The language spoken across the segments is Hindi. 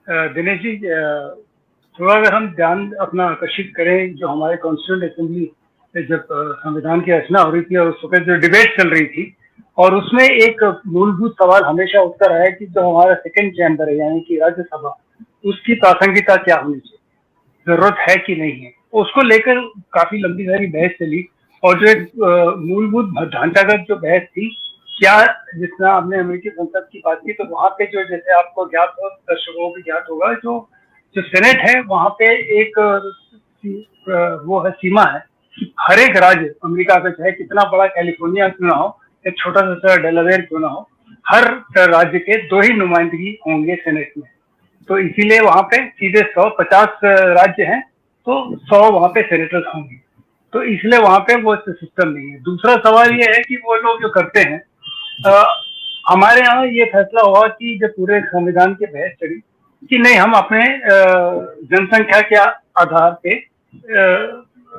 दिनेश जी, थोड़ा अगर हम ध्यान अपना आकर्षित करें, जो हमारे कॉन्स्टिट्यूंट असेंबली जब संविधान की रचना हो रही थी और उस वक्त जो डिबेट चल रही थी, और उसमें एक मूलभूत सवाल हमेशा उठता रहा है कि जो हमारा सेकंड चैम्बर है यानी कि राज्यसभा, उसकी प्रासंगिकता क्या होनी चाहिए, जरूरत है कि नहीं है। उसको लेकर काफी लंबी सारी बहस चली, और जो एक मूलभूत ढांचागत जो बहस थी, क्या, जितना आपने अमेरिकी संसद की बात की, तो वहां पे जो, जैसे आपको ज्ञात हो, दर्शकों को भी ज्ञात होगा, जो जो सेनेट है वहां पे एक वो है, सीमा है कि हर एक राज्य अमेरिका का, चाहे कितना बड़ा कैलिफोर्निया क्यों ना हो, या छोटा सा डेलावेयर क्यों ना हो, हर राज्य के 2 ही नुमाइंदगी होंगे सेनेट में। तो इसीलिए वहां पे सीधे 150 राज्य हैं, तो 100 वहां पे सेनेटर्स होंगे। तो इसलिए वहां पे वो सिस्टम नहीं है। दूसरा सवाल ये है कि वो लोग जो करते हैं, हमारे यहाँ ये फैसला हुआ कि जब पूरे संविधान की बहस चली कि नहीं, हम अपने जनसंख्या के आधार पे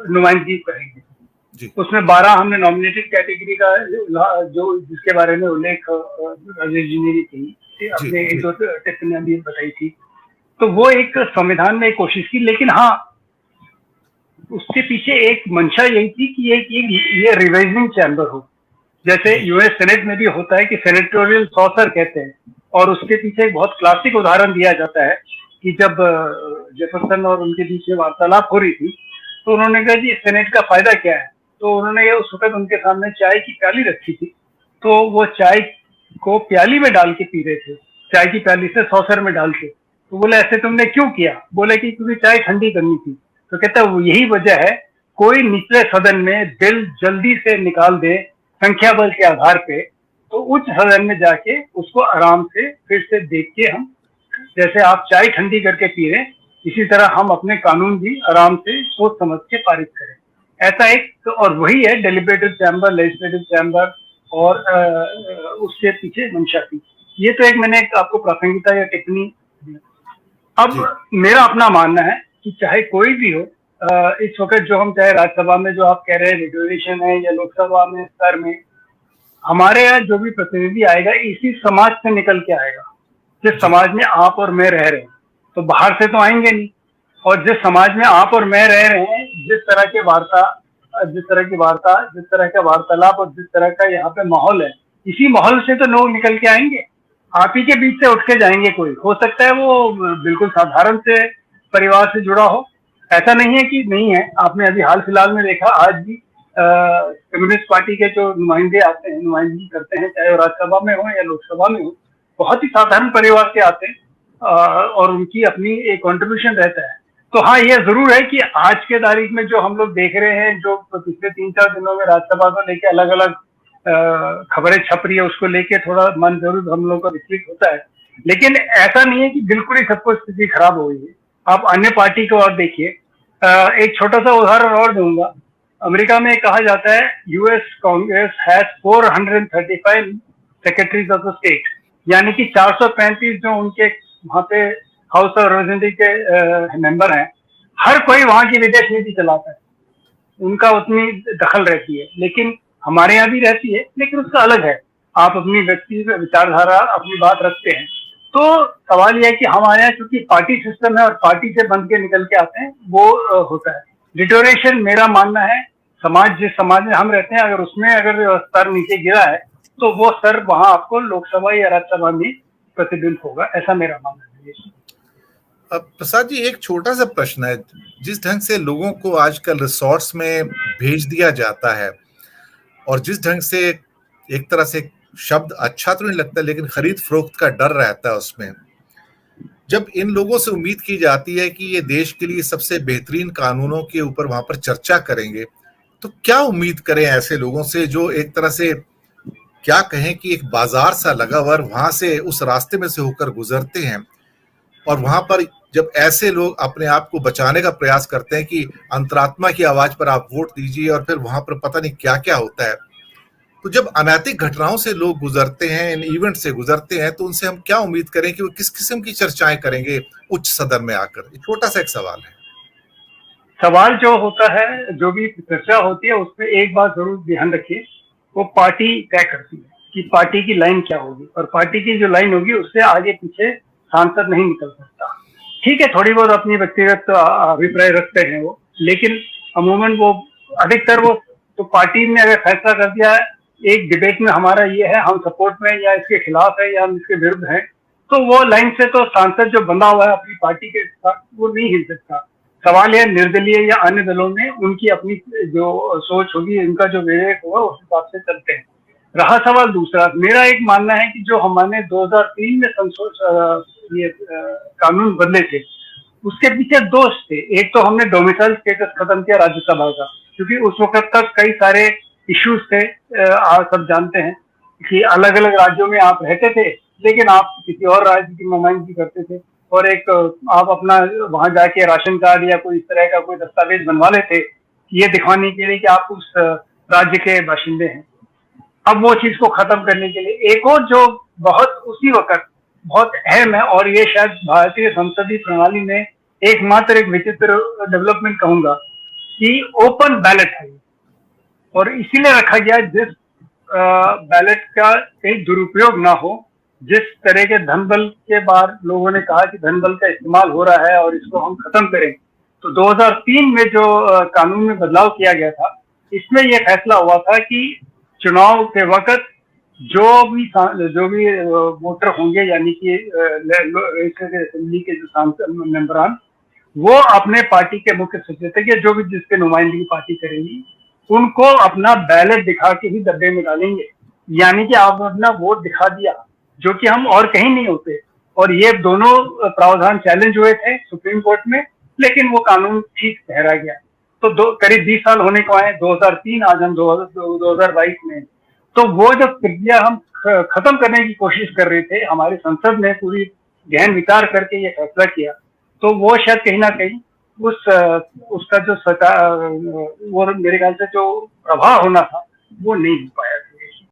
नुमाइंदगी करेंगे। उसमें 12 हमने नॉमिनेटेड कैटेगरी का जो जिसके बारे में उल्लेख राजेश जी ने की, अपने एक दो टिप्पणियां भी बताई थी, तो वो एक संविधान में एक कोशिश की। लेकिन हाँ, उसके पीछे एक मंशा यही थी कि ये रिवाइजिंग चैम्बर हो, जैसे यूएस सेनेट में भी होता है कि सेनेटोरियल सॉसर कहते हैं। और उसके पीछे एक बहुत क्लासिक उदाहरण दिया जाता है कि जब जेफरसन और उनके बीच में वार्तालाप हो रही थी, तो उन्होंने कहा जी सेनेट का फायदा क्या है। तो उन्होंने उस वक्त उनके सामने चाय की प्याली रखी थी, तो वो चाय को प्याली में डाल के पी रहे थे, चाय की प्याली से सॉसर में डाल के। तो बोले ऐसे तुमने क्यों किया? बोले कि क्योंकि चाय ठंडी करनी थी। तो कहता है यही वजह है, कोई निचले सदन में बिल जल्दी से निकाल दे संख्या बल के आधार पे, तो उच्च सदन में जाके उसको आराम से फिर से देख के, हम जैसे आप चाय ठंडी करके पी रहे, इसी तरह हम अपने कानून भी आराम से सोच समझ के पारित करें। ऐसा एक, और वही है डेलिब्रेटिव चैम्बर, लेजिस्लेटिव चैम्बर, और उसके पीछे मंशा थी। ये तो एक मैंने आपको प्रासंगिकता या टिप्पणी। अब मेरा अपना मानना है कि चाहे कोई भी हो, इस वक्त जो हम, चाहे राज्यसभा में जो आप कह रहे हैं रिजर्वेशन है, या लोकसभा में स्तर में, हमारे यहाँ जो भी प्रतिनिधि आएगा इसी समाज से निकल के आएगा। जिस समाज में आप और मैं रह रहे हैं, तो बाहर से तो आएंगे नहीं। और जिस समाज में आप और मैं रह रहे हैं, जिस तरह की वार्ता, जिस तरह का वार्तालाप और जिस तरह का यहाँ पे माहौल है, इसी माहौल से तो लोग निकल के आएंगे। आप ही के बीच से उठ के जाएंगे। कोई हो सकता है वो बिल्कुल साधारण से परिवार से जुड़ा हो, ऐसा नहीं है कि नहीं है। आपने अभी हाल फिलहाल में देखा, आज भी कम्युनिस्ट पार्टी के जो नुमाइंदे आते हैं, नुमाइंदगी करते हैं, चाहे वो राज्यसभा में हो या लोकसभा में हो, बहुत ही साधारण परिवार से आते हैं, और उनकी अपनी एक कंट्रीब्यूशन रहता है। तो हाँ, ये जरूर है कि आज के तारीख में जो हम लोग देख रहे हैं, जो पिछले 3-4 दिनों में राज्यसभा को लेके अलग अलग खबरें छप रही है, उसको लेके थोड़ा मन जरूर हम लोग का विचलित होता है। लेकिन ऐसा नहीं है कि बिल्कुल ही सबको स्थिति खराब हो गई है। आप अन्य पार्टी को और देखिए। एक छोटा सा उदाहरण और दूंगा। अमेरिका में कहा जाता है US Congress has 435 secretaries of the state, यानी कि 435 जो उनके वहां पे हाउस ऑफ रिप्रेजेंटेटिव के मेंबर हैं, हर कोई वहां की विदेश नीति चलाता है, उनका उतनी दखल रहती है। लेकिन हमारे यहाँ भी रहती है, लेकिन उसका अलग है। आप अपनी व्यक्तिगत विचारधारा, अपनी बात रखते हैं। तो सवाल यह है कि हमारे यहाँ चूंकि पार्टी सिस्टम है और पार्टी से बन के निकल के आते हैं, वो होता है। डिटोरेशन मेरा मानना है, समाज, जिस समाज में हम रहते हैं, अगर उसमें अगर स्तर नीचे गिरा है, तो वो स्तर वहां आपको लोकसभा या राज्यसभा में प्रतिबिंब होगा, ऐसा मेरा मानना है। अब प्रसाद जी, एक छोटा सा प्रश्न है। जिस ढंग से लोगों को आजकल रिसोर्ट्स में भेज दिया जाता है, और जिस ढंग से एक तरह से शब्द अच्छा तो नहीं लगता, लेकिन खरीद फरोख्त का डर रहता है उसमें, जब इन लोगों से उम्मीद की जाती है कि ये देश के लिए सबसे बेहतरीन कानूनों के ऊपर वहां पर चर्चा करेंगे, तो क्या उम्मीद करें ऐसे लोगों से जो एक तरह से, क्या कहें कि एक बाजार सा लगा हुआ, वहां से उस रास्ते में से होकर गुजरते हैं, और वहां पर जब ऐसे लोग अपने आप को बचाने का प्रयास करते हैं कि अंतरात्मा की आवाज पर आप वोट दीजिए, और फिर वहां पर पता नहीं क्या क्या होता है। तो जब अनैतिक घटनाओं से लोग गुजरते हैं, इन इवेंट से गुजरते हैं, तो उनसे हम क्या उम्मीद करें कि वो किस किस्म की चर्चाएं करेंगे उच्च सदन में आकर? छोटा सा एक सवाल है। सवाल जो होता है, जो भी चर्चा होती है, उसमें एक बात जरूर ध्यान रखिए, वो पार्टी तय करती है कि पार्टी की लाइन क्या होगी, और पार्टी की जो लाइन होगी उससे आगे पीछे सांसद नहीं निकल सकता। ठीक है, थोड़ी बहुत अपनी व्यक्तिगत अभिप्राय रखते हैं वो, लेकिन अमूमन वो अधिकतर वो तो पार्टी ने अगर फैसला कर दिया एक डिबेट में हमारा ये है, हम सपोर्ट में या इसके खिलाफ है या हम इसके विरुद्ध हैं, तो वो लाइन से तो सांसद जो बंधा हुआ है अपनी पार्टी के साथ वो नहीं हिल सकता। सवाल है निर्दलीय या अन्य दलों में उनकी अपनी जो सोच होगी, उनका जो विवेक होगा उस हिसाब से चलते हैं। रहा सवाल दूसरा, मेरा एक मानना है कि जो हमने 2003 में ये कानून बदले थे उसके पीछे दोष थे। एक तो हमने डोमिसाइल स्टेटस खत्म किया राज्यसभा का, क्योंकि उस वक्त तक कई सारे इश्यूज थे, आप सब जानते हैं कि अलग अलग राज्यों में आप रहते थे लेकिन आप किसी और राज्य की नुमाइंदगी करते थे, और एक आप अपना वहां जाके राशन कार्ड या कोई इस तरह का कोई दस्तावेज बनवा लेते ये दिखाने के लिए कि आप उस राज्य के बाशिंदे हैं। अब वो चीज को खत्म करने के लिए एक और जो बहुत उसी वक्त बहुत अहम है, और ये शायद भारतीय संसदीय प्रणाली में एकमात्र एक विचित्र डेवलपमेंट कहूंगा कि ओपन बैलेट है, और इसीलिए रखा गया जिस बैलेट का कहीं दुरुपयोग ना हो। जिस तरह के धन बल के बाद लोगों ने कहा कि धन बल का इस्तेमाल हो रहा है और इसको हम खत्म करें, तो 2003 में जो कानून में बदलाव किया गया था इसमें यह फैसला हुआ था कि चुनाव के वक्त जो भी वोटर होंगे, यानी कि असेंबली के जो सांसद मेंबरान, वो अपने पार्टी के मुख्य सचेतक या जो भी जिसके नुमाइंदगी पार्टी करेगी उनको अपना बैलेट दिखा के ही डब्बे में डालेंगे। यानी कि आप अपना वोट दिखा दिया, जो कि हम और कहीं नहीं होते। और ये दोनों प्रावधान चैलेंज हुए थे सुप्रीम कोर्ट में, लेकिन वो कानून ठीक ठहरा गया। तो करीब 20 साल होने को आए, 2003, आज हम 2022 में। तो वो जब प्रक्रिया हम खत्म करने की कोशिश कर रहे थे, हमारी संसद ने पूरी गहन विचार करके ये फैसला किया, तो वो शायद कहीं ना कहीं उसका जो वो मेरे ख्याल से जो प्रभाव होना था वो नहीं हो पाया।